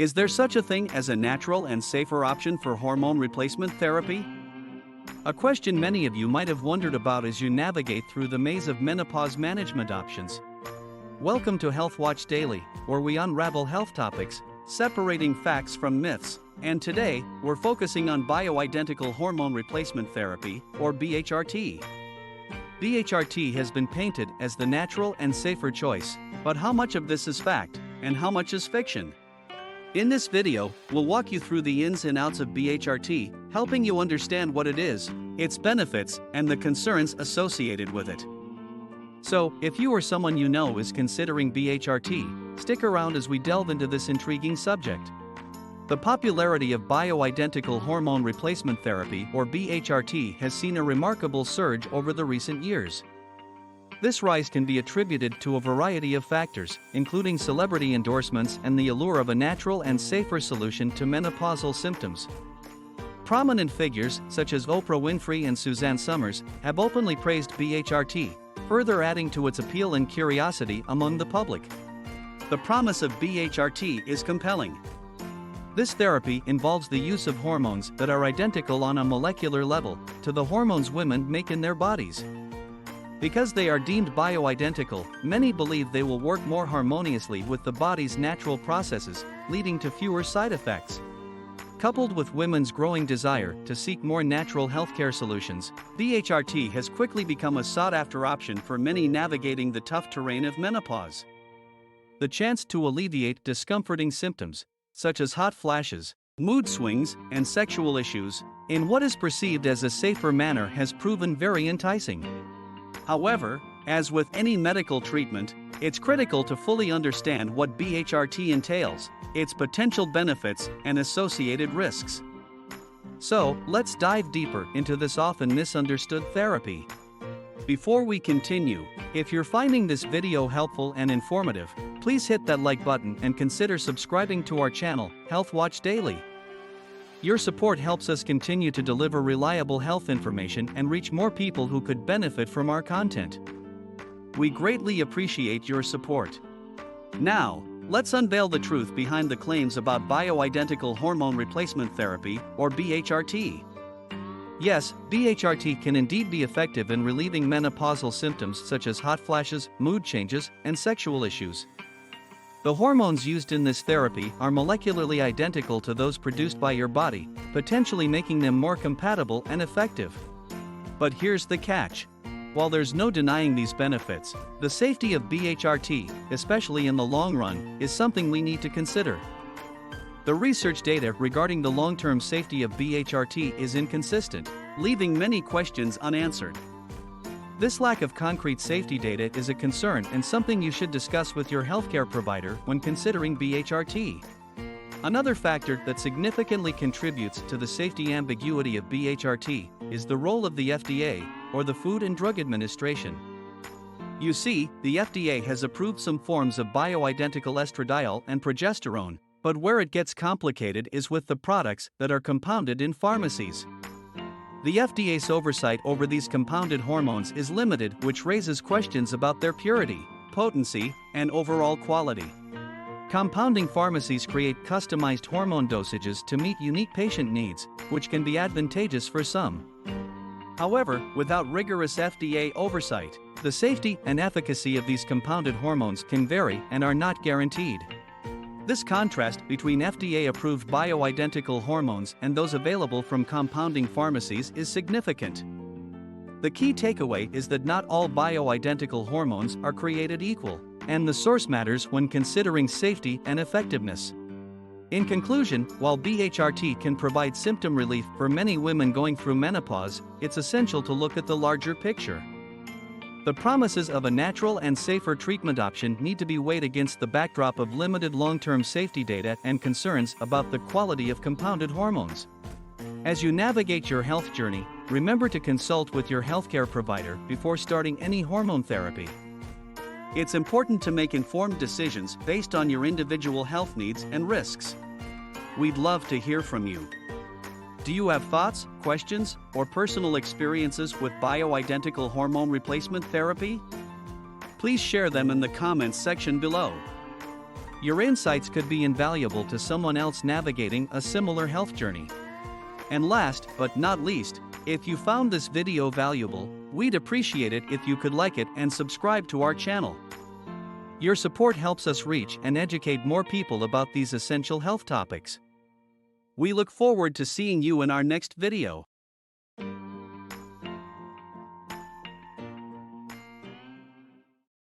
Is there such a thing as a natural and safer option for hormone replacement therapy? A question many of you might have wondered about as you navigate through the maze of menopause management options. Welcome to Health Watch Daily, where we unravel health topics, separating facts from myths, and today, we're focusing on bioidentical hormone replacement therapy, or BHRT. BHRT has been painted as the natural and safer choice, but how much of this is fact, and how much is fiction? In this video, we'll walk you through the ins and outs of BHRT, helping you understand what it is, its benefits, and the concerns associated with it. So, if you or someone you know is considering BHRT, stick around as we delve into this intriguing subject. The popularity of bioidentical hormone replacement therapy, or BHRT, has seen a remarkable surge over the recent years. This rise can be attributed to a variety of factors, including celebrity endorsements and the allure of a natural and safer solution to menopausal symptoms. Prominent figures, such as Oprah Winfrey and Suzanne Summers, have openly praised BHRT, further adding to its appeal and curiosity among the public. The promise of BHRT is compelling. This therapy involves the use of hormones that are identical on a molecular level to the hormones women make in their bodies. Because they are deemed bioidentical, many believe they will work more harmoniously with the body's natural processes, leading to fewer side effects. Coupled with women's growing desire to seek more natural healthcare solutions, BHRT has quickly become a sought-after option for many navigating the tough terrain of menopause. The chance to alleviate discomforting symptoms, such as hot flashes, mood swings, and sexual issues, in what is perceived as a safer manner has proven very enticing. However, as with any medical treatment, it's critical to fully understand what BHRT entails, its potential benefits, and associated risks. So, let's dive deeper into this often misunderstood therapy. Before we continue, if you're finding this video helpful and informative, please hit that like button and consider subscribing to our channel, Health Watch Daily. Your support helps us continue to deliver reliable health information and reach more people who could benefit from our content. We greatly appreciate your support. Now, let's unveil the truth behind the claims about bioidentical hormone replacement therapy, or BHRT. Yes, BHRT can indeed be effective in relieving menopausal symptoms such as hot flashes, mood changes, and sexual issues. The hormones used in this therapy are molecularly identical to those produced by your body, potentially making them more compatible and effective. But here's the catch. While there's no denying these benefits, the safety of BHRT, especially in the long run, is something we need to consider. The research data regarding the long-term safety of BHRT is inconsistent, leaving many questions unanswered. This lack of concrete safety data is a concern and something you should discuss with your healthcare provider when considering BHRT. Another factor that significantly contributes to the safety ambiguity of BHRT is the role of the FDA, or the Food and Drug Administration. You see, the FDA has approved some forms of bioidentical estradiol and progesterone, but where it gets complicated is with the products that are compounded in pharmacies. The FDA's oversight over these compounded hormones is limited, which raises questions about their purity, potency, and overall quality. Compounding pharmacies create customized hormone dosages to meet unique patient needs, which can be advantageous for some. However, without rigorous FDA oversight, the safety and efficacy of these compounded hormones can vary and are not guaranteed. This contrast between FDA-approved bioidentical hormones and those available from compounding pharmacies is significant. The key takeaway is that not all bioidentical hormones are created equal, and the source matters when considering safety and effectiveness. In conclusion, while BHRT can provide symptom relief for many women going through menopause, it's essential to look at the larger picture. The promises of a natural and safer treatment option need to be weighed against the backdrop of limited long-term safety data and concerns about the quality of compounded hormones. As you navigate your health journey, remember to consult with your healthcare provider before starting any hormone therapy. It's important to make informed decisions based on your individual health needs and risks. We'd love to hear from you. Do you have thoughts, questions, or personal experiences with bioidentical hormone replacement therapy? Please share them in the comments section below. Your insights could be invaluable to someone else navigating a similar health journey. And last but not least, if you found this video valuable, we'd appreciate it if you could like it and subscribe to our channel. Your support helps us reach and educate more people about these essential health topics. We look forward to seeing you in our next video.